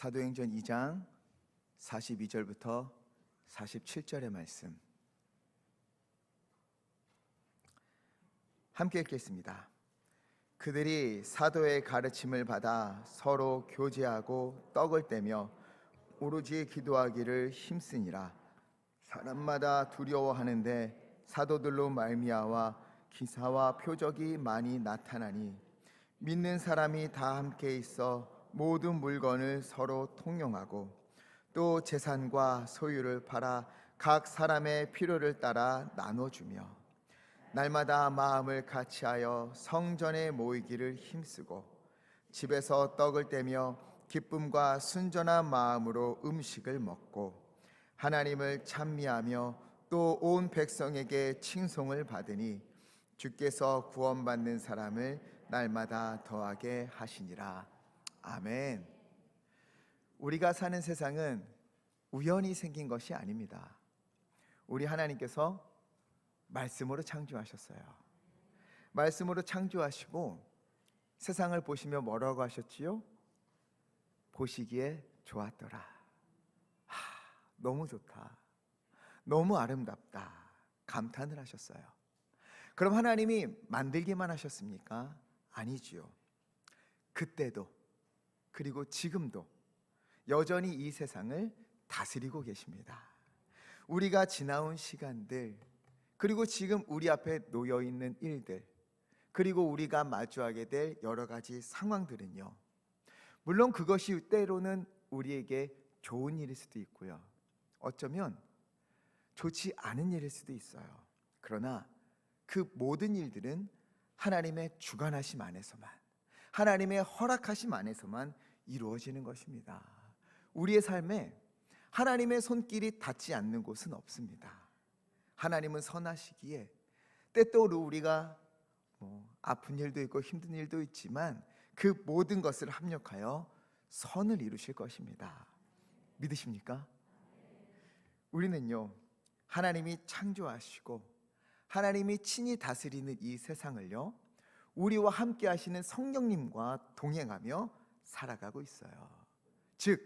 사도행전 2장 42절부터 47절의 말씀 함께 읽겠습니다. 그들이 사도의 가르침을 받아 서로 교제하고 떡을 떼며 오로지 기도하기를 힘쓰니라. 사람마다 두려워하는데 사도들로 말미암아 기사와 표적이 많이 나타나니 믿는 사람이 다 함께 있어 모든 물건을 서로 통용하고 또 재산과 소유를 팔아 각 사람의 필요를 따라 나눠주며 날마다 마음을 같이하여 성전에 모이기를 힘쓰고 집에서 떡을 떼며 기쁨과 순전한 마음으로 음식을 먹고 하나님을 찬미하며 또 온 백성에게 칭송을 받으니 주께서 구원받는 사람을 날마다 더하게 하시니라. 아멘. 우리가 사는 세상은 우연히 생긴 것이 아닙니다. 우리 하나님께서 말씀으로 창조하셨어요. 말씀으로 창조하시고 세상을 보시며 뭐라고 하셨지요? 보시기에 좋았더라. 너무 좋다. 너무 아름답다. 감탄을 하셨어요. 그럼 하나님이 만들기만 하셨습니까? 아니지요. 그때도 그리고 지금도 여전히 이 세상을 다스리고 계십니다. 우리가 지나온 시간들, 그리고 지금 우리 앞에 놓여 있는 일들, 그리고 우리가 마주하게 될 여러 가지 상황들은요, 물론 그것이 때로는 우리에게 좋은 일일 수도 있고요, 어쩌면 좋지 않은 일일 수도 있어요. 그러나 그 모든 일들은 하나님의 주관하심 안에서만, 하나님의 허락하심 안에서만 이루어지는 것입니다. 우리의 삶에 하나님의 손길이 닿지 않는 곳은 없습니다. 하나님은 선하시기에 때때로 우리가 아픈 일도 있고 힘든 일도 있지만 그 모든 것을 합력하여 선을 이루실 것입니다. 믿으십니까? 우리는요, 하나님이 창조하시고 하나님이 친히 다스리는 이 세상을요, 우리와 함께 하시는 성령님과 동행하며 살아가고 있어요. 즉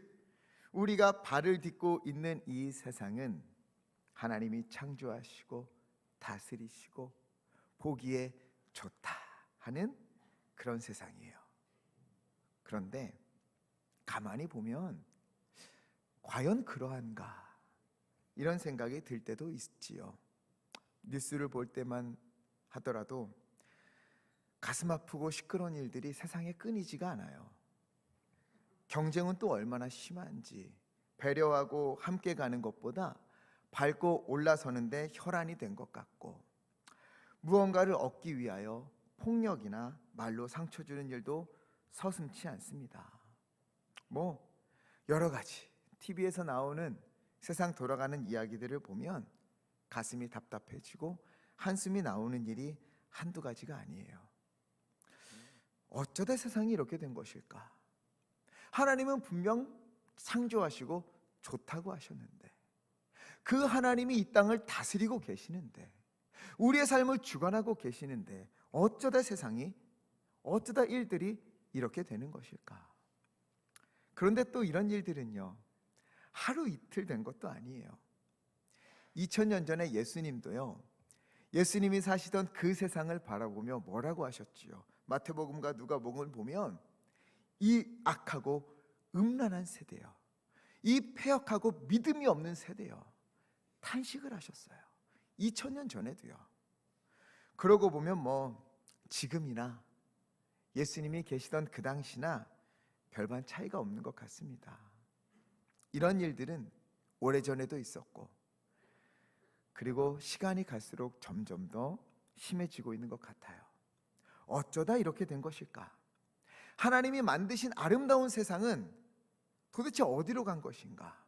우리가 발을 딛고 있는 이 세상은 하나님이 창조하시고 다스리시고 보기에 좋다 하는 그런 세상이에요. 그런데 가만히 보면 과연 그러한가 이런 생각이 들 때도 있지요. 뉴스를 볼 때만 하더라도 가슴 아프고 시끄러운 일들이 세상에 끊이지가 않아요. 경쟁은 또 얼마나 심한지, 배려하고 함께 가는 것보다 밟고 올라서는데 혈안이 된 것 같고, 무언가를 얻기 위하여 폭력이나 말로 상처 주는 일도 서슴지 않습니다. 여러 가지 TV에서 나오는 세상 돌아가는 이야기들을 보면 가슴이 답답해지고 한숨이 나오는 일이 한두 가지가 아니에요. 어쩌다 세상이 이렇게 된 것일까? 하나님은 분명 창조하시고 좋다고 하셨는데, 그 하나님이 이 땅을 다스리고 계시는데, 우리의 삶을 주관하고 계시는데 어쩌다 세상이, 어쩌다 일들이 이렇게 되는 것일까? 그런데 또 이런 일들은요, 하루 이틀 된 것도 아니에요. 2000년 전에 예수님도요, 예수님이 사시던 그 세상을 바라보며 뭐라고 하셨지요? 마태복음과 누가복음을 보면 이 악하고 음란한 세대요, 이 패역하고 믿음이 없는 세대요, 탄식을 하셨어요. 2000년 전에도요. 그러고 보면 지금이나 예수님이 계시던 그 당시나 별반 차이가 없는 것 같습니다. 이런 일들은 오래전에도 있었고, 그리고 시간이 갈수록 점점 더 심해지고 있는 것 같아요. 어쩌다 이렇게 된 것일까? 하나님이 만드신 아름다운 세상은 도대체 어디로 간 것인가?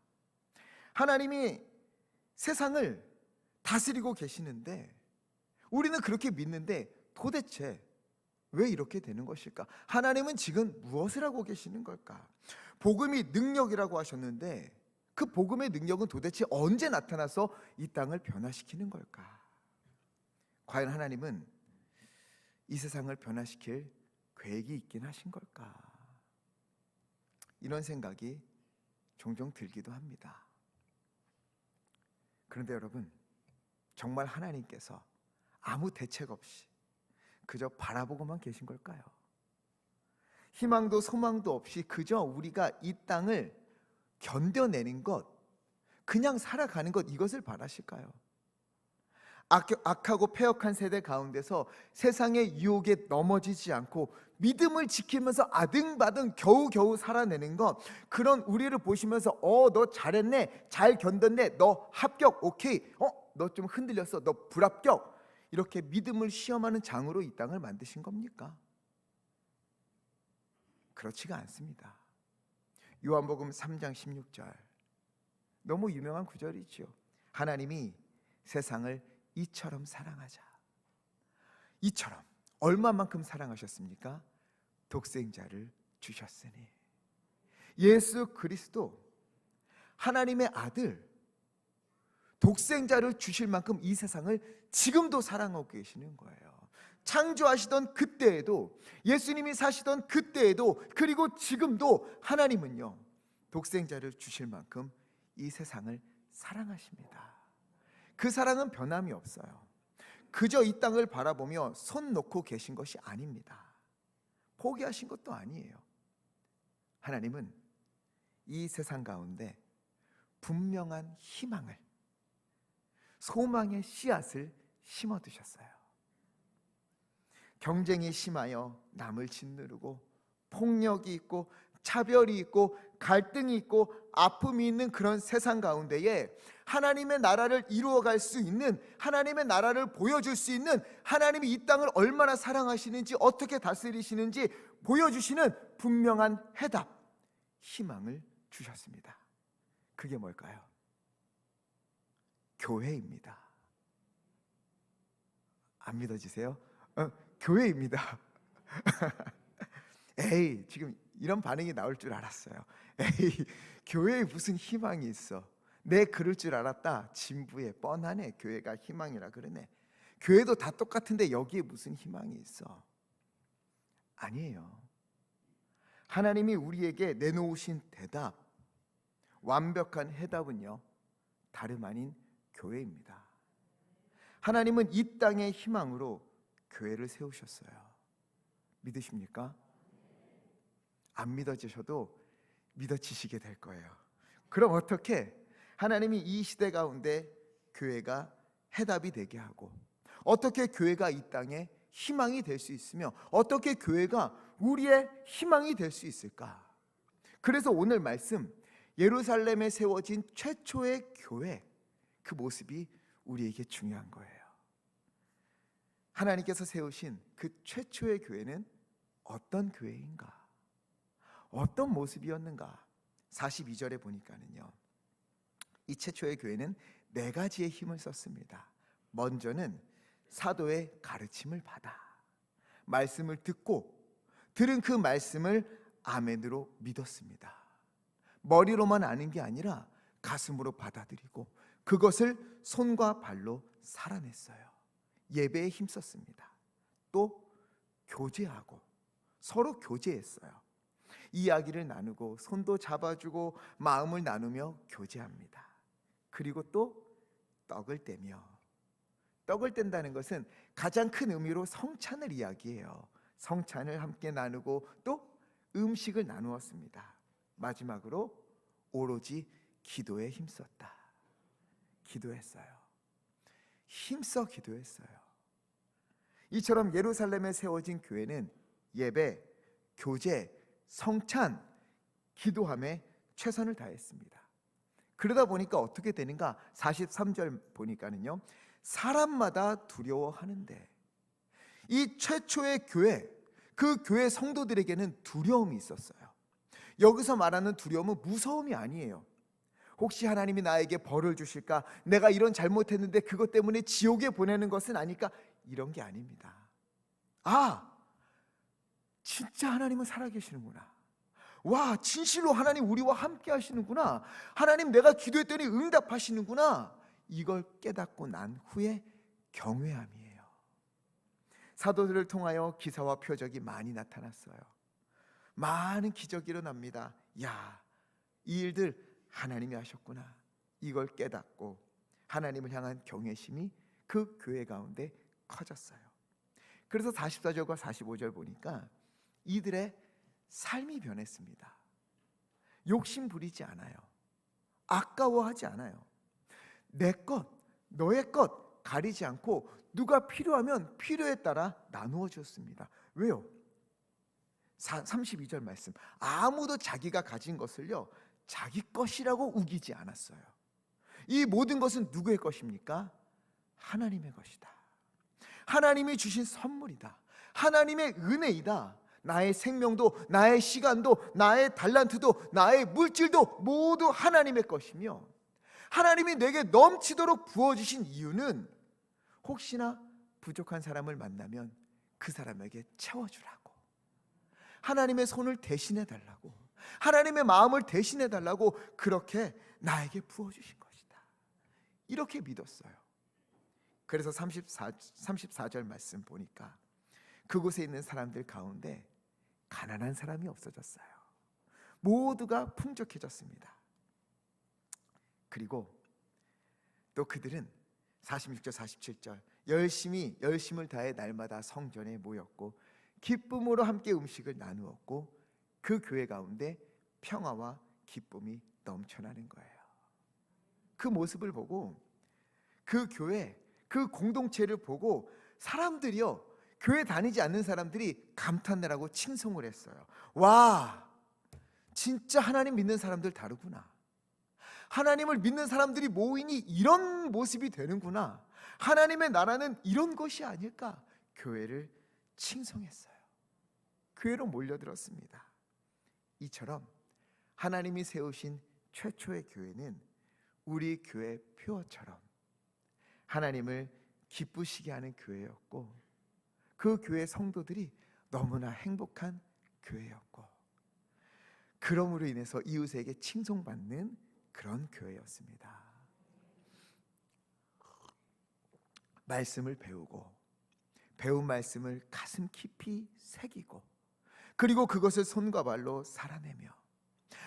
하나님이 세상을 다스리고 계시는데, 우리는 그렇게 믿는데 도대체 왜 이렇게 되는 것일까? 하나님은 지금 무엇을 하고 계시는 걸까? 복음이 능력이라고 하셨는데 그 복음의 능력은 도대체 언제 나타나서 이 땅을 변화시키는 걸까? 과연 하나님은 이 세상을 변화시킬 계획이 있긴 하신 걸까? 이런 생각이 종종 들기도 합니다. 그런데 여러분, 정말 하나님께서 아무 대책 없이 그저 바라보고만 계신 걸까요? 희망도 소망도 없이 그저 우리가 이 땅을 견뎌내는 것, 그냥 살아가는 것, 이것을 바라실까요? 악하고 패역한 세대 가운데서 세상의 유혹에 넘어지지 않고 믿음을 지키면서 아등바등 겨우겨우 살아내는 것, 그런 우리를 보시면서 너 잘했네, 잘 견뎠네, 너 합격, 오케이, 너 좀 흔들렸어, 너 불합격, 이렇게 믿음을 시험하는 장으로 이 땅을 만드신 겁니까? 그렇지가 않습니다. 요한복음 3장 16절, 너무 유명한 구절이죠. 하나님이 세상을 이처럼 사랑하자. 이처럼 얼마만큼 사랑하셨습니까? 독생자를 주셨으니. 예수 그리스도 하나님의 아들 독생자를 주실 만큼 이 세상을 지금도 사랑하고 계시는 거예요. 창조하시던 그때에도, 예수님이 사시던 그때에도, 그리고 지금도 하나님은요, 독생자를 주실 만큼 이 세상을 사랑하십니다. 그 사랑은 변함이 없어요. 그저 이 땅을 바라보며 손 놓고 계신 것이 아닙니다. 포기하신 것도 아니에요. 하나님은 이 세상 가운데 분명한 희망을, 소망의 씨앗을 심어두셨어요. 경쟁이 심하여 남을 짓누르고, 폭력이 있고, 차별이 있고, 갈등이 있고, 아픔이 있는 그런 세상 가운데에 하나님의 나라를 이루어갈 수 있는, 하나님의 나라를 보여줄 수 있는, 하나님이 이 땅을 얼마나 사랑하시는지, 어떻게 다스리시는지 보여주시는 분명한 해답, 희망을 주셨습니다. 그게 뭘까요? 교회입니다. 안 믿어지세요? 교회입니다. 에이, 지금 이런 반응이 나올 줄 알았어요. 에이, 교회에 무슨 희망이 있어? 내 그럴 줄 알았다. 진부에 뻔하네. 교회가 희망이라 그러네. 교회도 다 똑같은데 여기에 무슨 희망이 있어? 아니에요. 하나님이 우리에게 내놓으신 대답, 완벽한 해답은요, 다름 아닌 교회입니다. 하나님은 이 땅의 희망으로 교회를 세우셨어요. 믿으십니까? 안 믿어지셔도 믿어지시게 될 거예요. 그럼 어떻게 하나님이 이 시대 가운데 교회가 해답이 되게 하고, 어떻게 교회가 이 땅에 희망이 될 수 있으며, 어떻게 교회가 우리의 희망이 될 수 있을까? 그래서 오늘 말씀, 예루살렘에 세워진 최초의 교회, 그 모습이 우리에게 중요한 거예요. 하나님께서 세우신 그 최초의 교회는 어떤 교회인가? 어떤 모습이었는가? 42절에 보니까는요, 이 최초의 교회는 4가지의 힘을 썼습니다. 먼저는 사도의 가르침을 받아 말씀을 듣고, 들은 그 말씀을 아멘으로 믿었습니다. 머리로만 아는 게 아니라 가슴으로 받아들이고 그것을 손과 발로 살아냈어요. 예배에 힘썼습니다. 또 교제하고, 서로 교제했어요. 이야기를 나누고 손도 잡아주고 마음을 나누며 교제합니다. 그리고 또 떡을 떼며, 떡을 뗀다는 것은 가장 큰 의미로 성찬을 이야기해요. 성찬을 함께 나누고 또 음식을 나누었습니다. 마지막으로 오로지 기도에 힘썼다. 기도했어요. 힘써 기도했어요. 이처럼 예루살렘에 세워진 교회는 예배, 교제, 성찬, 기도함에 최선을 다했습니다. 그러다 보니까 어떻게 되는가? 43절 보니까는요, 사람마다 두려워하는데, 이 최초의 교회, 그 교회 성도들에게는 두려움이 있었어요. 여기서 말하는 두려움은 무서움이 아니에요. 혹시 하나님이 나에게 벌을 주실까? 내가 이런 잘못했는데 그것 때문에 지옥에 보내는 것은 아닐까? 이런 게 아닙니다. 아, 진짜 하나님은 살아계시는구나. 와, 진실로 하나님 우리와 함께 하시는구나. 하나님 내가 기도했더니 응답하시는구나. 이걸 깨닫고 난 후에 경외함이에요. 사도들을 통하여 기사와 표적이 많이 나타났어요. 많은 기적이 일어납니다. 야, 이 일들 하나님이 하셨구나, 이걸 깨닫고 하나님을 향한 경외심이 그 교회 가운데 커졌어요. 그래서 44절과 45절 보니까 이들의 삶이 변했습니다. 욕심 부리지 않아요. 아까워하지 않아요. 내 것, 너의 것 가리지 않고 누가 필요하면 필요에 따라 나누어 주었습니다. 왜요? 32절 말씀, 아무도 자기가 가진 것을요 자기 것이라고 우기지 않았어요. 이 모든 것은 누구의 것입니까? 하나님의 것이다. 하나님이 주신 선물이다. 하나님의 은혜이다. 나의 생명도, 나의 시간도, 나의 달란트도, 나의 물질도 모두 하나님의 것이며, 하나님이 내게 넘치도록 부어주신 이유는 혹시나 부족한 사람을 만나면 그 사람에게 채워주라고, 하나님의 손을 대신해 달라고, 하나님의 마음을 대신해 달라고 그렇게 나에게 부어주신 것이다, 이렇게 믿었어요. 그래서 34절 말씀 보니까 그곳에 있는 사람들 가운데 가난한 사람이 없어졌어요. 모두가 풍족해졌습니다. 그리고 또 그들은 46절 47절 열심을 다해 날마다 성전에 모였고 기쁨으로 함께 음식을 나누었고 그 교회 가운데 평화와 기쁨이 넘쳐나는 거예요. 그 모습을 보고, 그 교회, 그 공동체를 보고 사람들이요, 교회 다니지 않는 사람들이 감탄을 하고 칭송을 했어요. 와, 진짜 하나님 믿는 사람들 다르구나. 하나님을 믿는 사람들이 모이니 이런 모습이 되는구나. 하나님의 나라는 이런 것이 아닐까. 교회를 칭송했어요. 교회로 몰려들었습니다. 이처럼 하나님이 세우신 최초의 교회는 우리 교회 표어처럼 하나님을 기쁘시게 하는 교회였고, 그 교회 성도들이 너무나 행복한 교회였고, 그러므로 인해서 이웃에게 칭송받는 그런 교회였습니다. 말씀을 배우고, 배운 말씀을 가슴 깊이 새기고, 그리고 그것을 손과 발로 살아내며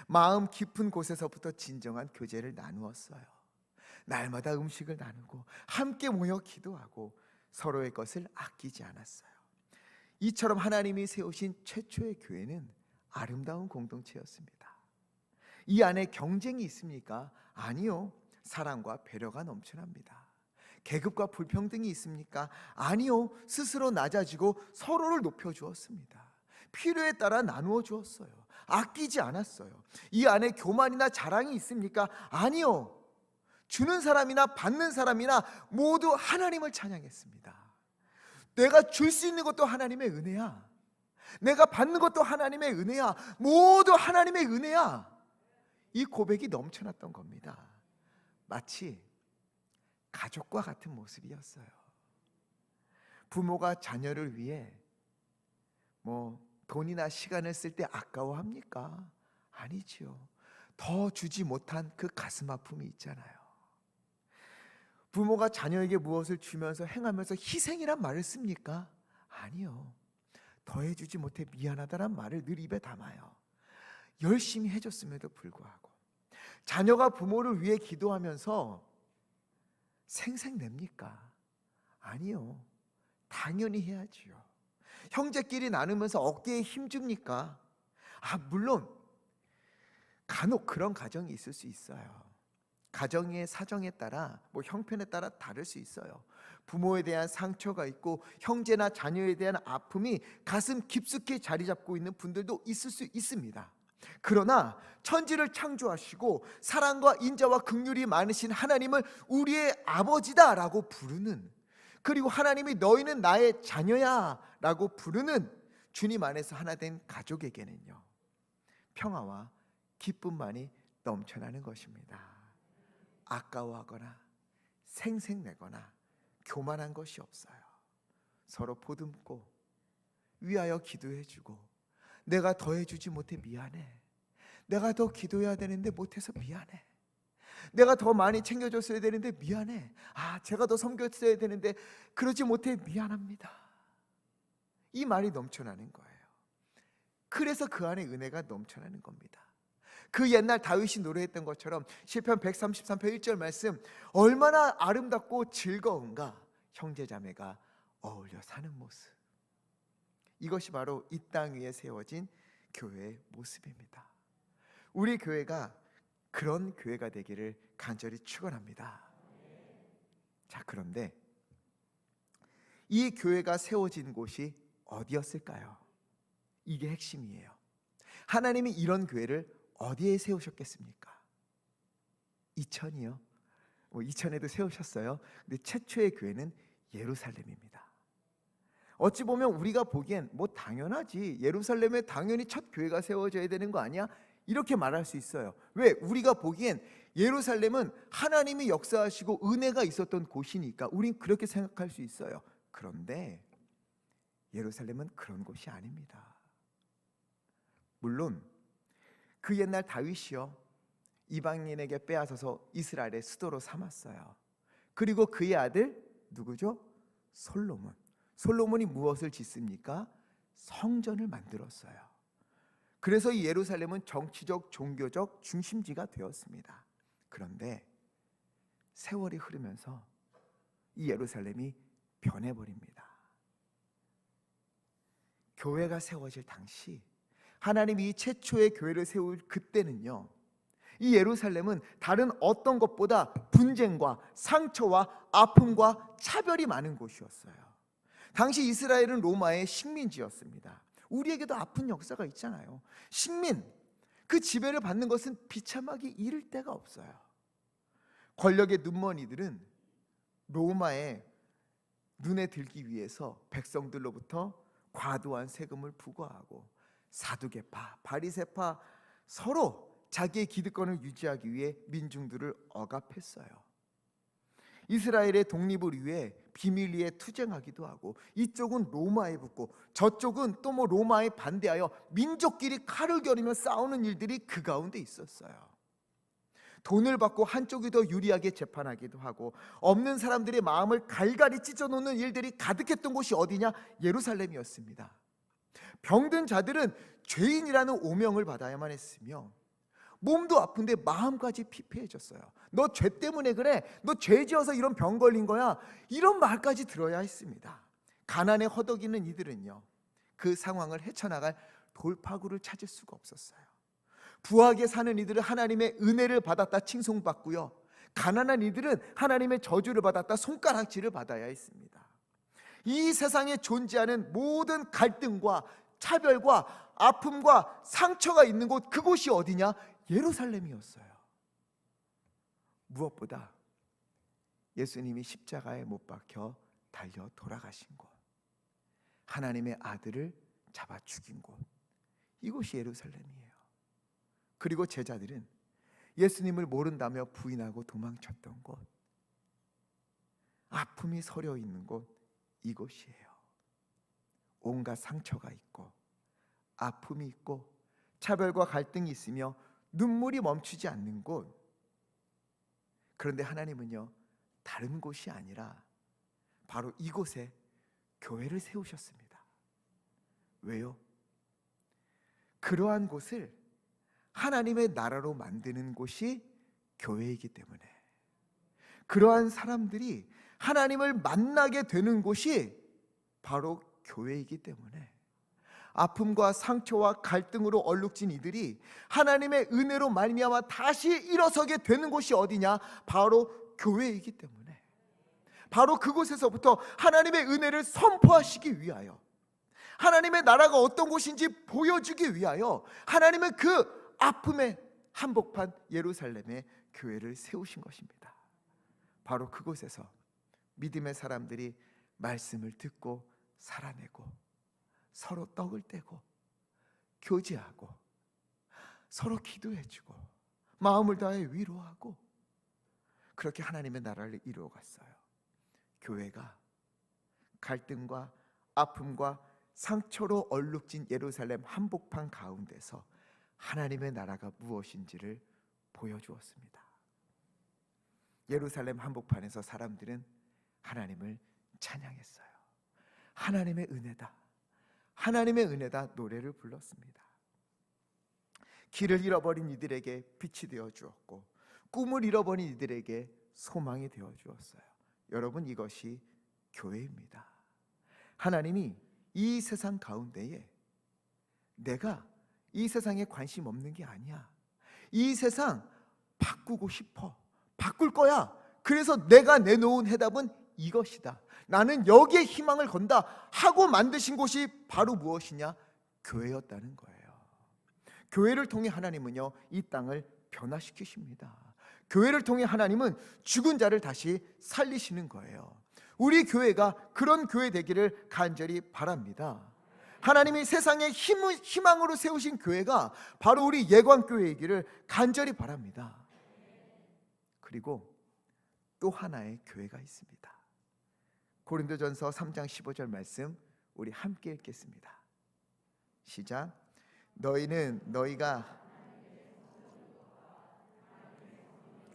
마음 깊은 곳에서부터 진정한 교제를 나누었어요. 날마다 음식을 나누고 함께 모여 기도하고 서로의 것을 아끼지 않았어요. 이처럼 하나님이 세우신 최초의 교회는 아름다운 공동체였습니다. 이 안에 경쟁이 있습니까? 아니요. 사랑과 배려가 넘쳐납니다. 계급과 불평등이 있습니까? 아니요. 스스로 낮아지고 서로를 높여주었습니다. 필요에 따라 나누어 주었어요. 아끼지 않았어요. 이 안에 교만이나 자랑이 있습니까? 아니요. 주는 사람이나 받는 사람이나 모두 하나님을 찬양했습니다. 내가 줄 수 있는 것도 하나님의 은혜야. 내가 받는 것도 하나님의 은혜야. 모두 하나님의 은혜야. 이 고백이 넘쳐났던 겁니다. 마치 가족과 같은 모습이었어요. 부모가 자녀를 위해 돈이나 시간을 쓸 때 아까워합니까? 아니지요. 더 주지 못한 그 가슴 아픔이 있잖아요. 부모가 자녀에게 무엇을 주면서 행하면서 희생이란 말을 씁니까? 아니요. 더해주지 못해 미안하다란 말을 늘 입에 담아요. 열심히 해줬음에도 불구하고. 자녀가 부모를 위해 기도하면서 생색냅니까? 아니요. 당연히 해야지요. 형제끼리 나누면서 어깨에 힘줍니까? 물론 간혹 그런 가정이 있을 수 있어요. 가정의 사정에 따라 형편에 따라 다를 수 있어요. 부모에 대한 상처가 있고 형제나 자녀에 대한 아픔이 가슴 깊숙이 자리 잡고 있는 분들도 있을 수 있습니다. 그러나 천지를 창조하시고 사랑과 인자와 긍휼이 많으신 하나님을 우리의 아버지다라고 부르는, 그리고 하나님이 너희는 나의 자녀야 라고 부르는 주님 안에서 하나 된 가족에게는요, 평화와 기쁨만이 넘쳐나는 것입니다. 아까워하거나 생색내거나 교만한 것이 없어요. 서로 보듬고 위하여 기도해주고, 내가 더해주지 못해 미안해. 내가 더 기도해야 되는데 못해서 미안해. 내가 더 많이 챙겨줬어야 되는데 미안해. 제가 더 섬겼어야 되는데 그러지 못해 미안합니다. 이 말이 넘쳐나는 거예요. 그래서 그 안에 은혜가 넘쳐나는 겁니다. 그 옛날 다윗이 노래했던 것처럼 시편 133편 1절 말씀, 얼마나 아름답고 즐거운가 형제자매가 어울려 사는 모습. 이것이 바로 이 땅 위에 세워진 교회의 모습입니다. 우리 교회가 그런 교회가 되기를 간절히 축원합니다. 자, 그런데 이 교회가 세워진 곳이 어디였을까요? 이게 핵심이에요. 하나님이 이런 교회를 어디에 세우셨겠습니까? 이천이요. 이천에도 세우셨어요. 근데 최초의 교회는 예루살렘입니다. 어찌 보면 우리가 보기엔 당연하지, 예루살렘에 당연히 첫 교회가 세워져야 되는 거 아니야? 이렇게 말할 수 있어요. 왜? 우리가 보기엔 예루살렘은 하나님이 역사하시고 은혜가 있었던 곳이니까 우린 그렇게 생각할 수 있어요. 그런데 예루살렘은 그런 곳이 아닙니다. 물론 그 옛날 다윗이요, 이방인에게 빼앗아서 이스라엘의 수도로 삼았어요. 그리고 그의 아들 누구죠? 솔로몬이 무엇을 짓습니까? 성전을 만들었어요. 그래서 이 예루살렘은 정치적, 종교적 중심지가 되었습니다. 그런데 세월이 흐르면서 이 예루살렘이 변해버립니다. 교회가 세워질 당시, 하나님이 최초의 교회를 세울 그때는요, 이 예루살렘은 다른 어떤 것보다 분쟁과 상처와 아픔과 차별이 많은 곳이었어요. 당시 이스라엘은 로마의 식민지였습니다. 우리에게도 아픈 역사가 있잖아요. 식민, 그 지배를 받는 것은 비참하기 이를 데가 없어요. 권력의 눈먼이들은 로마의 눈에 들기 위해서 백성들로부터 과도한 세금을 부과하고 사두개파, 바리새파 서로 자기의 기득권을 유지하기 위해 민중들을 억압했어요. 이스라엘의 독립을 위해 비밀리에 투쟁하기도 하고, 이쪽은 로마에 붙고 저쪽은 또 로마에 반대하여 민족끼리 칼을 겨누며 싸우는 일들이 그 가운데 있었어요. 돈을 받고 한쪽이 더 유리하게 재판하기도 하고, 없는 사람들의 마음을 갈갈이 찢어놓는 일들이 가득했던 곳이 어디냐? 예루살렘이었습니다. 병든 자들은 죄인이라는 오명을 받아야만 했으며, 몸도 아픈데 마음까지 피폐해졌어요. 너 죄 때문에 그래, 너 죄 지어서 이런 병 걸린 거야, 이런 말까지 들어야 했습니다. 가난에 허덕이는 이들은요, 그 상황을 헤쳐나갈 돌파구를 찾을 수가 없었어요. 부하게 사는 이들은 하나님의 은혜를 받았다 칭송받고요, 가난한 이들은 하나님의 저주를 받았다 손가락질을 받아야 했습니다. 이 세상에 존재하는 모든 갈등과 차별과 아픔과 상처가 있는 곳, 그곳이 어디냐? 예루살렘이었어요. 무엇보다 예수님이 십자가에 못 박혀 달려 돌아가신 곳, 하나님의 아들을 잡아 죽인 곳, 이곳이 예루살렘이에요. 그리고 제자들은 예수님을 모른다며 부인하고 도망쳤던 곳, 아픔이 서려 있는 곳, 이곳이에요. 온갖 상처가 있고 아픔이 있고 차별과 갈등이 있으며 눈물이 멈추지 않는 곳. 그런데 하나님은요, 다른 곳이 아니라 바로 이곳에 교회를 세우셨습니다. 왜요? 그러한 곳을 하나님의 나라로 만드는 곳이 교회이기 때문에, 그러한 사람들이 하나님을 만나게 되는 곳이 바로 교회이기 때문에, 아픔과 상처와 갈등으로 얼룩진 이들이 하나님의 은혜로 말미암아 다시 일어서게 되는 곳이 어디냐? 바로 교회이기 때문에, 바로 그곳에서부터 하나님의 은혜를 선포하시기 위하여, 하나님의 나라가 어떤 곳인지 보여주기 위하여 하나님은 그 아픔의 한복판 예루살렘에 교회를 세우신 것입니다. 바로 그곳에서 믿음의 사람들이 말씀을 듣고 살아내고, 서로 떡을 떼고 교제하고, 서로 기도해주고 마음을 다해 위로하고, 그렇게 하나님의 나라를 이루어갔어요. 교회가 갈등과 아픔과 상처로 얼룩진 예루살렘 한복판 가운데서 하나님의 나라가 무엇인지를 보여주었습니다. 예루살렘 한복판에서 사람들은 하나님을 찬양했어요. 하나님의 은혜다, 하나님의 은혜다 노래를 불렀습니다. 길을 잃어버린 이들에게 빛이 되어 주었고 꿈을 잃어버린 이들에게 소망이 되어 주었어요. 여러분, 이것이 교회입니다. 하나님이 이 세상 가운데에 내가 이 세상에 관심 없는 게 아니야. 이 세상 바꾸고 싶어. 바꿀 거야. 그래서 내가 내놓은 해답은 이것이다. 나는 여기에 희망을 건다 하고 만드신 곳이 바로 무엇이냐? 교회였다는 거예요. 교회를 통해 하나님은요, 이 땅을 변화시키십니다. 교회를 통해 하나님은 죽은 자를 다시 살리시는 거예요. 우리 교회가 그런 교회 되기를 간절히 바랍니다. 하나님이 세상의 희망으로 세우신 교회가 바로 우리 예광교회이기를 간절히 바랍니다. 그리고 또 하나의 교회가 있습니다. 고린도전서 3장 15절 말씀 우리 함께 읽겠습니다. 시작. 너희는 너희가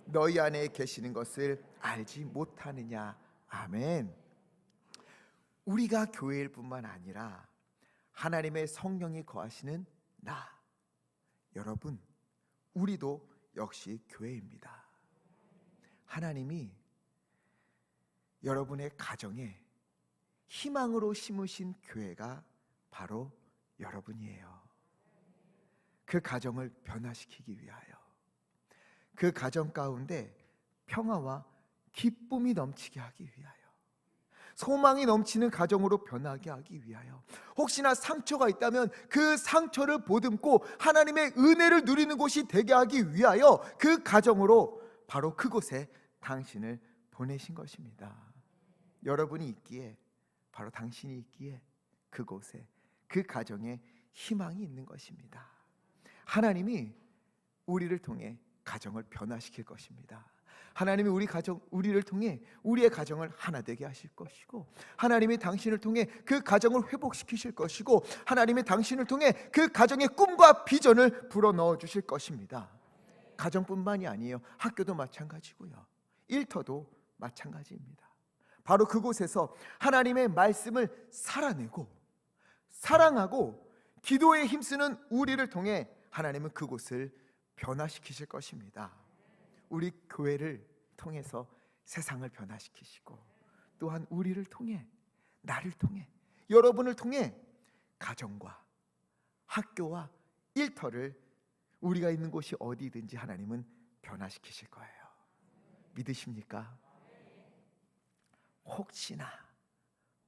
너희 안에 계시는 것을 알지 못하느냐. 아멘. 우리가 교회일 뿐만 아니라 하나님의 성령이 거하시는 나, 여러분, 우리도 역시 교회입니다. 하나님이 여러분의 가정에 희망으로 심으신 교회가 바로 여러분이에요. 그 가정을 변화시키기 위하여, 그 가정 가운데 평화와 기쁨이 넘치게 하기 위하여, 소망이 넘치는 가정으로 변하게 하기 위하여, 혹시나 상처가 있다면 그 상처를 보듬고 하나님의 은혜를 누리는 곳이 되게 하기 위하여 그 가정으로 바로 그곳에 당신을 보내신 것입니다. 여러분이 있기에, 바로 당신이 있기에 그곳에, 그 가정에 희망이 있는 것입니다. 하나님이 우리를 통해 가정을 변화시킬 것입니다. 하나님이 우리를 통해 우리의 가정을 하나 되게 하실 것이고, 하나님이 당신을 통해 그 가정을 회복시키실 것이고, 하나님이 당신을 통해 그 가정의 꿈과 비전을 불어넣어 주실 것입니다. 가정뿐만이 아니에요. 학교도 마찬가지고요. 일터도 마찬가지입니다. 바로 그곳에서 하나님의 말씀을 살아내고 사랑하고 기도에 힘쓰는 우리를 통해 하나님은 그곳을 변화시키실 것입니다. 우리 교회를 통해서 세상을 변화시키시고, 또한 우리를 통해, 나를 통해, 여러분을 통해 가정과 학교와 일터를, 우리가 있는 곳이 어디든지 하나님은 변화시키실 거예요. 믿으십니까?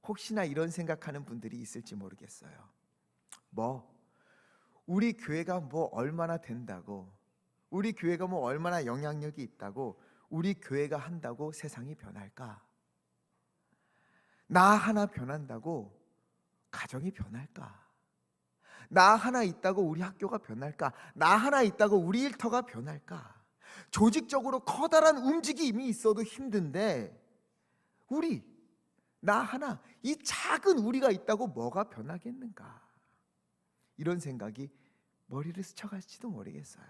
혹시나 이런 생각하는 분들이 있을지 모르겠어요. 우리 교회가 얼마나 된다고, 우리 교회가 얼마나 영향력이 있다고, 우리 교회가 한다고 세상이 변할까? 나 하나 변한다고 가정이 변할까? 나 하나 있다고 우리 학교가 변할까? 나 하나 있다고 우리 일터가 변할까? 조직적으로 커다란 움직임이 있어도 힘든데 나 하나, 이 작은 우리가 있다고 뭐가 변하겠는가? 이런 생각이 머리를 스쳐갈지도 모르겠어요.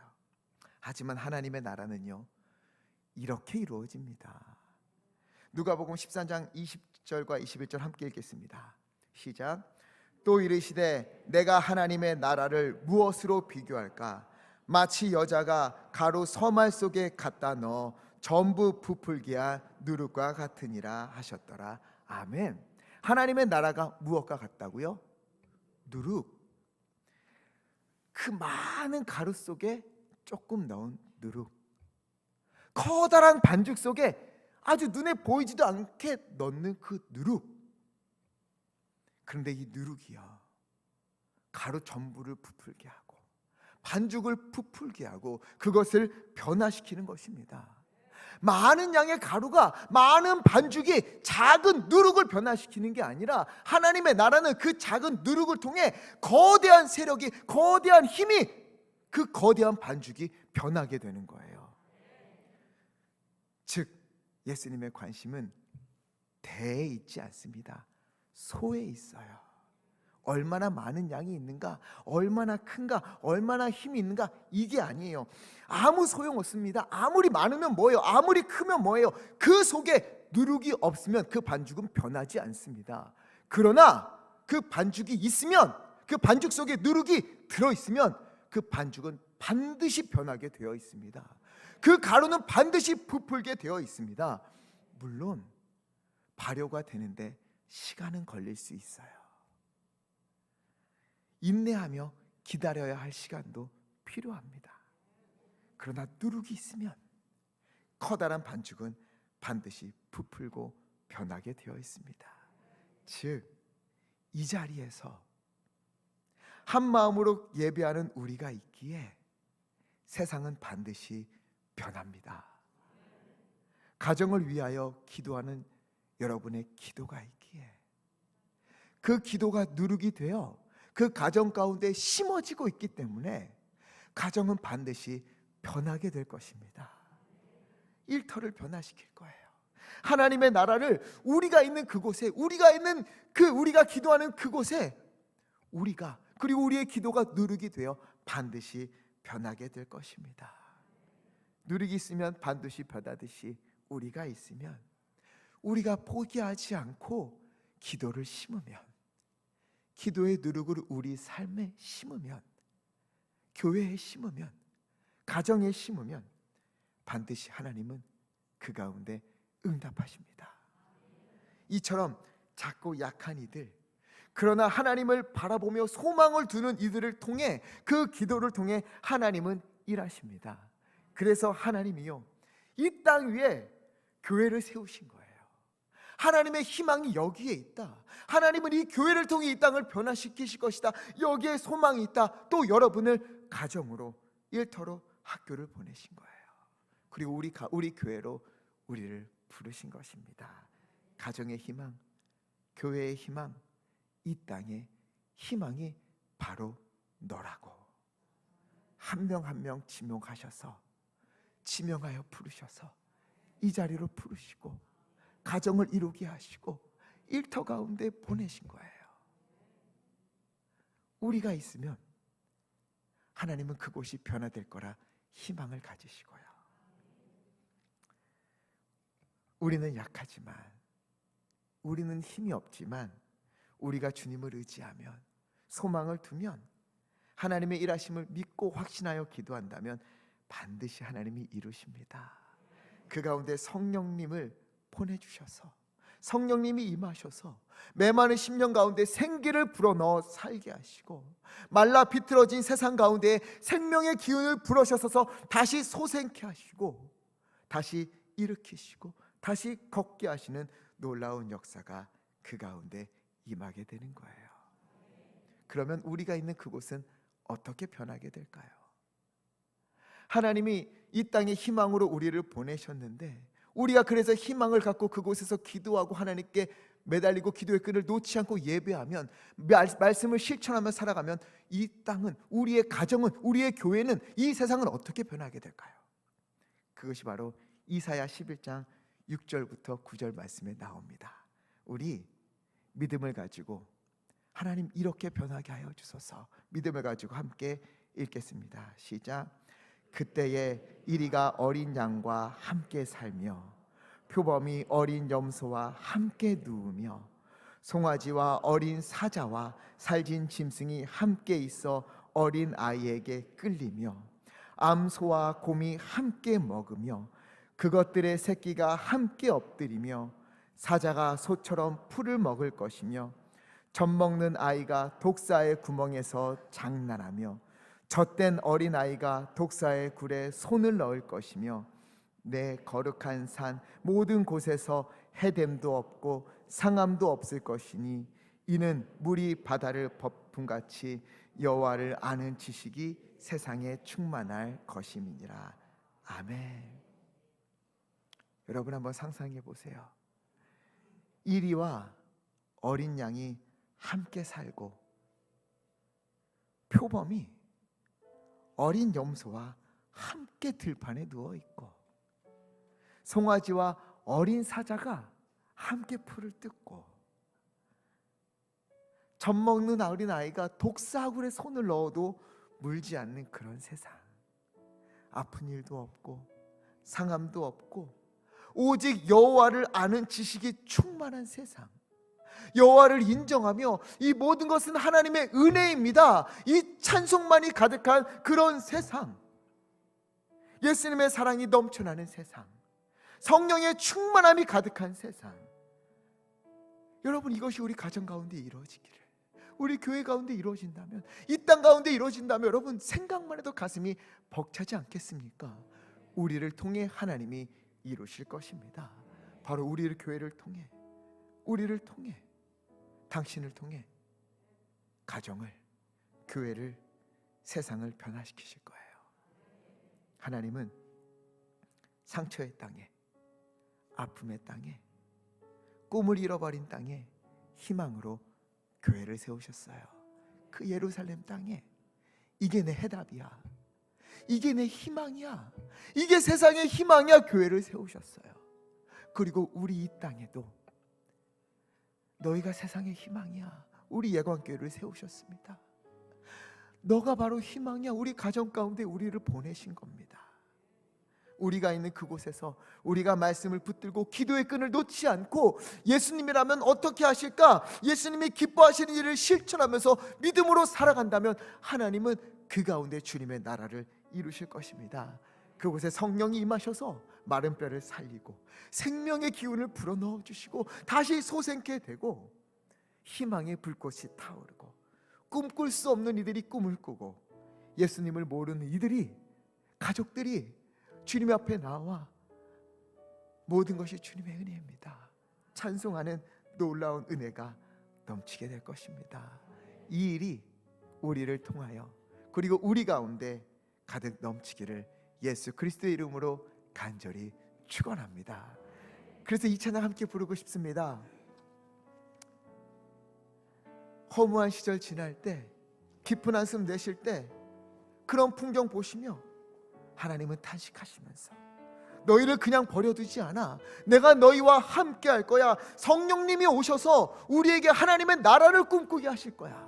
하지만 하나님의 나라는요, 이렇게 이루어집니다. 누가복음 13장 20절과 21절 함께 읽겠습니다. 시작. 또 이르시되 내가 하나님의 나라를 무엇으로 비교할까? 마치 여자가 가루 서말 속에 갖다 넣어 전부 부풀게 한 누룩과 같으니라 하셨더라. 아멘. 하나님의 나라가 무엇과 같다고요? 누룩. 그 많은 가루 속에 조금 넣은 누룩. 커다란 반죽 속에 아주 눈에 보이지도 않게 넣는 그 누룩. 그런데 이 누룩이요, 가루 전부를 부풀게 하고 반죽을 부풀게 하고 그것을 변화시키는 것입니다. 많은 양의 가루가, 많은 반죽이 작은 누룩을 변화시키는 게 아니라, 하나님의 나라는 그 작은 누룩을 통해 거대한 세력이, 거대한 힘이, 그 거대한 반죽이 변하게 되는 거예요. 즉 예수님의 관심은 대에 있지 않습니다. 소에 있어요. 얼마나 많은 양이 있는가, 얼마나 큰가, 얼마나 힘이 있는가, 이게 아니에요. 아무 소용없습니다. 아무리 많으면 뭐예요? 아무리 크면 뭐예요? 그 속에 누룩이 없으면 그 반죽은 변하지 않습니다. 그러나 그 반죽이 있으면, 그 반죽 속에 누룩이 들어있으면 그 반죽은 반드시 변하게 되어 있습니다. 그 가루는 반드시 부풀게 되어 있습니다. 물론 발효가 되는데 시간은 걸릴 수 있어요. 인내하며 기다려야 할 시간도 필요합니다. 그러나 누룩이 있으면 커다란 반죽은 반드시 부풀고 변하게 되어 있습니다. 즉, 이 자리에서 한 마음으로 예배하는 우리가 있기에 세상은 반드시 변합니다. 가정을 위하여 기도하는 여러분의 기도가 있기에 그 기도가 누룩이 되어 그 가정 가운데 심어지고 있기 때문에 가정은 반드시 변하게 될 것입니다. 일터를 변화시킬 거예요. 하나님의 나라를 우리가 있는 그곳에, 우리가 기도하는 그곳에 우리가, 그리고 우리의 기도가 누룩이 되어 반드시 변하게 될 것입니다. 누룩이 있으면 반드시 변하듯이 우리가 있으면, 우리가 포기하지 않고 기도를 심으면, 기도의 누룩을 우리 삶에 심으면, 교회에 심으면, 가정에 심으면 반드시 하나님은 그 가운데 응답하십니다. 이처럼 작고 약한 이들, 그러나 하나님을 바라보며 소망을 두는 이들을 통해, 그 기도를 통해 하나님은 일하십니다. 그래서 하나님이요, 이 땅 위에 교회를 세우신 거예요. 하나님의 희망이 여기에 있다. 하나님은 이 교회를 통해 이 땅을 변화시키실 것이다. 여기에 소망이 있다. 또 여러분을 가정으로, 일터로, 학교를 보내신 거예요. 그리고 우리 교회로 우리를 부르신 것입니다. 가정의 희망, 교회의 희망, 이 땅의 희망이 바로 너라고 한 명 한 명 지명하여 부르셔서 이 자리로 부르시고 가정을 이루게 하시고 일터 가운데 보내신 거예요. 우리가 있으면 하나님은 그곳이 변화될 거라 희망을 가지시고요. 우리는 약하지만, 우리는 힘이 없지만, 우리가 주님을 의지하면, 소망을 두면, 하나님의 일하심을 믿고 확신하여 기도한다면 반드시 하나님이 이루십니다. 그 가운데 성령님을 보내주셔서, 성령님이 임하셔서 메마른 심령 가운데 생기를 불어넣어 살게 하시고, 말라 비틀어진 세상 가운데 생명의 기운을 불어셔서 다시 솟게 하시고, 다시 일으키시고, 다시 걷게 하시는 놀라운 역사가 그 가운데 임하게 되는 거예요. 그러면 우리가 있는 그곳은 어떻게 변하게 될까요? 하나님이 이 땅의 희망으로 우리를 보내셨는데, 우리가 그래서 희망을 갖고 그곳에서 기도하고 하나님께 매달리고 기도의 끈을 놓지 않고 예배하면, 말씀을 실천하며 살아가면 이 땅은, 우리의 가정은, 우리의 교회는, 이 세상은 어떻게 변하게 될까요? 그것이 바로 이사야 11장 6절부터 9절 말씀에 나옵니다. 우리 믿음을 가지고 하나님 이렇게 변하게 하여 주소서, 믿음을 가지고 함께 읽겠습니다. 시작. 그때에 이리가 어린 양과 함께 살며 표범이 어린 염소와 함께 누우며 송아지와 어린 사자와 살진 짐승이 함께 있어 어린 아이에게 끌리며 암소와 곰이 함께 먹으며 그것들의 새끼가 함께 엎드리며 사자가 소처럼 풀을 먹을 것이며 젖 먹는 아이가 독사의 구멍에서 장난하며 젖된 어린아이가 독사의 굴에 손을 넣을 것이며 내 거룩한 산 모든 곳에서 해됨도 없고 상함도 없을 것이니 이는 물이 바다를 버품같이 여호와를 아는 지식이 세상에 충만할 것임이니라. 아멘. 여러분 한번 상상해 보세요. 이리와 어린 양이 함께 살고 표범이 어린 염소와 함께 들판에 누워 있고 송아지와 어린 사자가 함께 풀을 뜯고 젖 먹는 어린 아이가 독사굴에 손을 넣어도 물지 않는 그런 세상. 아픈 일도 없고 상함도 없고 오직 여호와를 아는 지식이 충만한 세상. 여호와를 인정하며 이 모든 것은 하나님의 은혜입니다. 이 찬송만이 가득한 그런 세상, 예수님의 사랑이 넘쳐나는 세상, 성령의 충만함이 가득한 세상. 여러분, 이것이 우리 가정 가운데 이루어지기를, 우리 교회 가운데 이루어진다면, 이 땅 가운데 이루어진다면 여러분 생각만 해도 가슴이 벅차지 않겠습니까? 우리를 통해 하나님이 이루실 것입니다. 바로 우리를, 교회를 통해, 우리를 통해, 당신을 통해 가정을, 교회를, 세상을 변화시키실 거예요. 하나님은 상처의 땅에, 아픔의 땅에, 꿈을 잃어버린 땅에 희망으로 교회를 세우셨어요. 그 예루살렘 땅에 이게 내 해답이야, 이게 내 희망이야, 이게 세상의 희망이야. 교회를 세우셨어요. 그리고 우리 이 땅에도 너희가 세상의 희망이야, 우리 예관교회를 세우셨습니다. 너가 바로 희망이야. 우리 가정 가운데 우리를 보내신 겁니다. 우리가 있는 그곳에서 우리가 말씀을 붙들고 기도의 끈을 놓지 않고, 예수님이라면 어떻게 하실까? 예수님이 기뻐하시는 일을 실천하면서 믿음으로 살아간다면 하나님은 그 가운데 주님의 나라를 이루실 것입니다. 그곳에 성령이 임하셔서 마른 뼈를 살리고 생명의 기운을 불어넣어 주시고 다시 솟게 되고, 희망의 불꽃이 타오르고, 꿈꿀 수 없는 이들이 꿈을 꾸고, 예수님을 모르는 이들이, 가족들이 주님 앞에 나와 모든 것이 주님의 은혜입니다, 찬송하는 놀라운 은혜가 넘치게 될 것입니다. 이 일이 우리를 통하여, 그리고 우리 가운데 가득 넘치기를 예수 그리스도의 이름으로 간절히 축원합니다. 그래서 이 찬양 함께 부르고 싶습니다. 허무한 시절 지날 때, 깊은 한숨 내쉴 때, 그런 풍경 보시며 하나님은 탄식하시면서 너희를 그냥 버려두지 않아, 내가 너희와 함께 할 거야, 성령님이 오셔서 우리에게 하나님의 나라를 꿈꾸게 하실 거야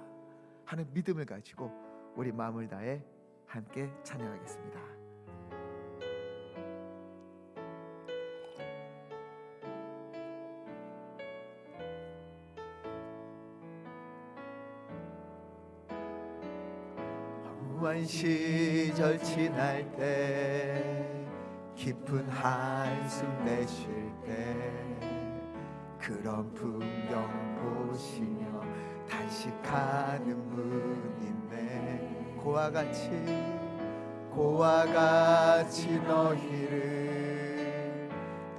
하는 믿음을 가지고 우리 마음을 다해 함께 찬양하겠습니다. 허무한 시절 지날 때, 깊은 한숨 내쉴 때, 그런 풍경 보시며 단식하는 분인데, 고와 같이 너희를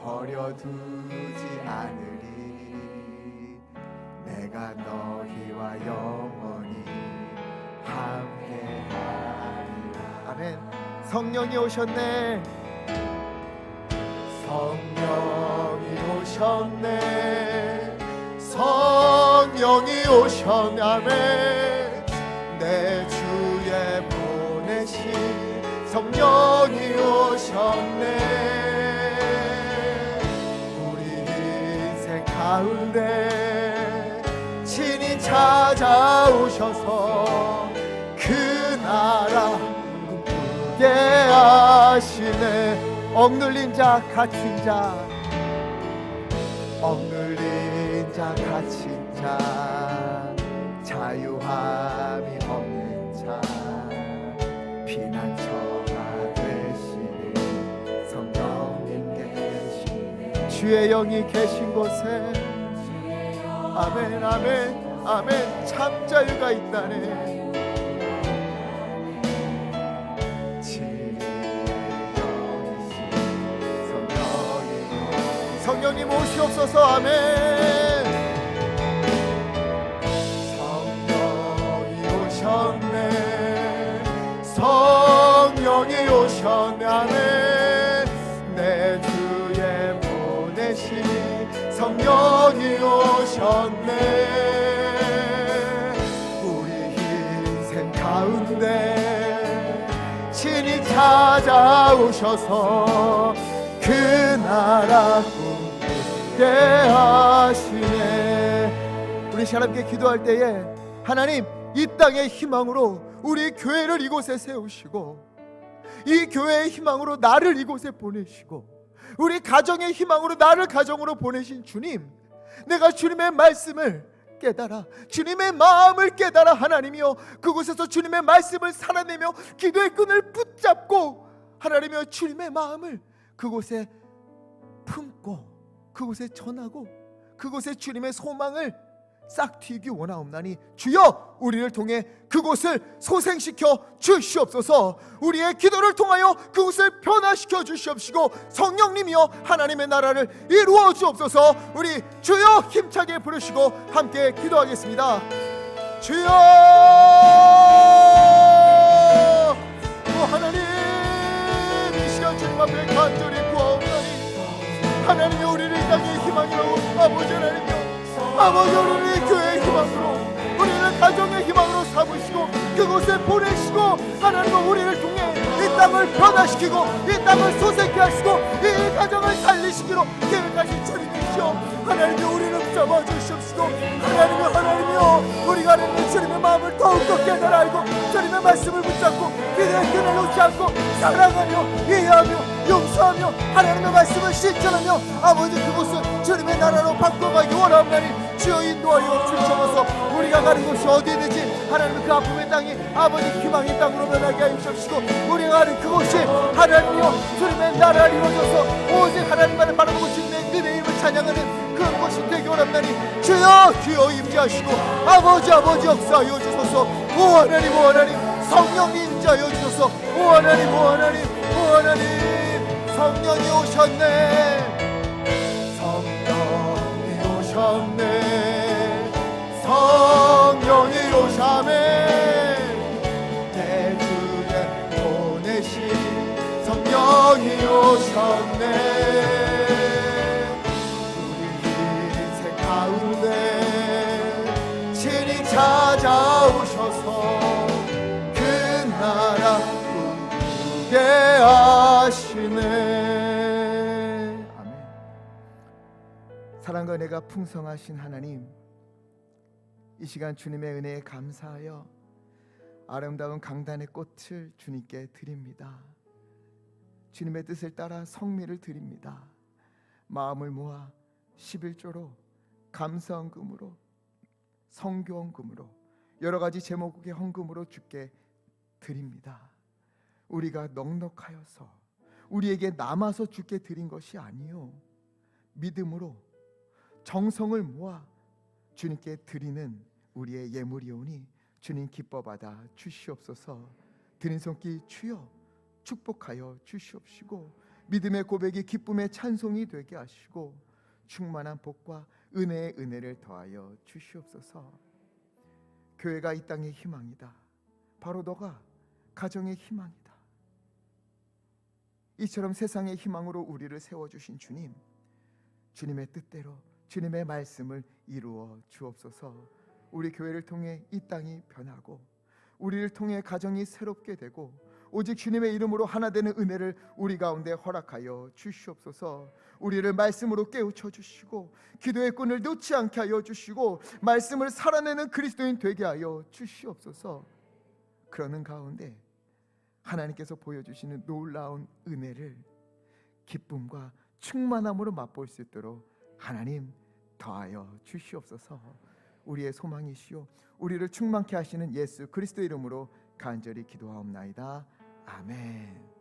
버려두지 않으리, 내가 너희와 영원히 함께하리라. 아멘. 성령이 오셨네, 성령이 오셨네, 성령이 오셨네. 아멘. 내 주에 보내신 성령이 오셨네. 우리 인생 가운데 친히 찾아오셔서 그 나라 꿈꾸게 하시네. 억눌린 자, 갇힌 자, 억눌린 자, 갇힌 자, 자유함이 없는 자, 피난처가 되시는 성령님 계시네. 주의 영이 계신 곳에, 아멘, 아멘, 아멘, 참 자유가 있다네. 성령님 오시옵소서. 아멘. 성령이 오셨네, 성령이 오셨네. 아멘. 내 주에 보내신 성령이 오셨네. 우리 인생 가운데 친히 찾아오셔서 그 나라 꿈꾸게 하시네. 우리 하나님께 기도할 때에, 하나님, 이 땅의 희망으로 우리 교회를 이곳에 세우시고, 이 교회의 희망으로 나를 이곳에 보내시고, 우리 가정의 희망으로 나를 가정으로 보내신 주님, 내가 주님의 말씀을 깨달아, 주님의 마음을 깨달아 하나님이여, 그곳에서 주님의 말씀을 살아내며 기도의 끈을 붙잡고 하나님이여, 주님의 마음을 그곳에 품고 그곳에 전하고 그곳에 주님의 소망을 싹 튀기 원하옵나니 주여, 우리를 통해 그곳을 소생시켜 주시옵소서. 우리의 기도를 통하여 그곳을 변화시켜 주시옵시고 성령님이여 하나님의 나라를 이루어 주옵소서. 우리 주여 힘차게 부르시고 함께 기도하겠습니다. 주여, 하나님, 이 시간 주님 앞에 간절히 구하옵나니 하나님이 우리를 이 땅의 희망이라고 아버지 하나님이여, 아버지 우리를 교회의 희망으로, 우리를 가정의 희망으로 삼으시고 그곳에 보내시고 하나님은 우리를 통해 이 땅을 변화시키고 이 땅을 소생케 하시고 이 가정을 살리시기로 계획하신 주님이시여, 하나님이 우리를 붙잡아 주시옵시고 하나님이여 우리가 하나님의 주님의 마음을 더욱더 깨달아 알고 주님의 말씀을 붙잡고 기도의 끈을 놓지 않고 사랑하며 이해하며 용서하며 하나님의 말씀을 실천하며 아버지 그곳을 주님의 나라로 바꿔가기 원하옵나니 주여 인도하여 주시옵소서. 우리가 가는 곳이 어디든지 하나님의 그 아픔의 땅이 아버지 희망의 땅으로 변하게 하여 주시옵시고 우리가 가는 그곳이 하나님이여 주님의 나라를 이루어져서 오직 하나님만을 바라보고 주님의 은혜의 이름을 찬양하는 그곳이 되기 원합나니 주여 임재하시고 아버지 역사하여 주소서. 오 하나님 성령 임재하여 주소서. 오 하나님 성령이 오셨네. 성령이 오셨네. 내 주에 보내신 성령이 오셨네. 우리 인생 가운데 친히 찾아오셔서 그 나라 꿈꾸게 하시네. 사랑과 은혜가 풍성하신 하나님, 이 시간 주님의 은혜에 감사하여 아름다운 강단의 꽃을 주님께 드립니다. 주님의 뜻을 따라 성미를 드립니다. 마음을 모아 11조로 감사헌금으로 성교헌금으로 여러 가지 제목의 헌금으로 주께 드립니다. 우리가 넉넉하여서 우리에게 남아서 주께 드린 것이 아니요, 믿음으로 정성을 모아 주님께 드리는 우리의 예물이오니 주님 기뻐 받아 주시옵소서. 드린 손길 주여 축복하여 주시옵시고 믿음의 고백이 기쁨의 찬송이 되게 하시고 충만한 복과 은혜의 은혜를 더하여 주시옵소서. 교회가 이 땅의 희망이다. 바로 너가 가정의 희망이다. 이처럼 세상의 희망으로 우리를 세워주신 주님, 주님의 뜻대로 주님의 말씀을 이루어 주옵소서. 우리 교회를 통해 이 땅이 변하고 우리를 통해 가정이 새롭게 되고 오직 주님의 이름으로 하나 되는 은혜를 우리 가운데 허락하여 주시옵소서. 우리를 말씀으로 깨우쳐 주시고 기도의 끈을 놓지 않게 하여 주시고 말씀을 살아내는 그리스도인 되게 하여 주시옵소서. 그러는 가운데 하나님께서 보여주시는 놀라운 은혜를 기쁨과 충만함으로 맛볼 수 있도록 하나님 더하여 주시옵소서. 우리의 소망이시오 우리를 충만케 하시는 예수 그리스도 이름으로 간절히 기도하옵나이다. 아멘.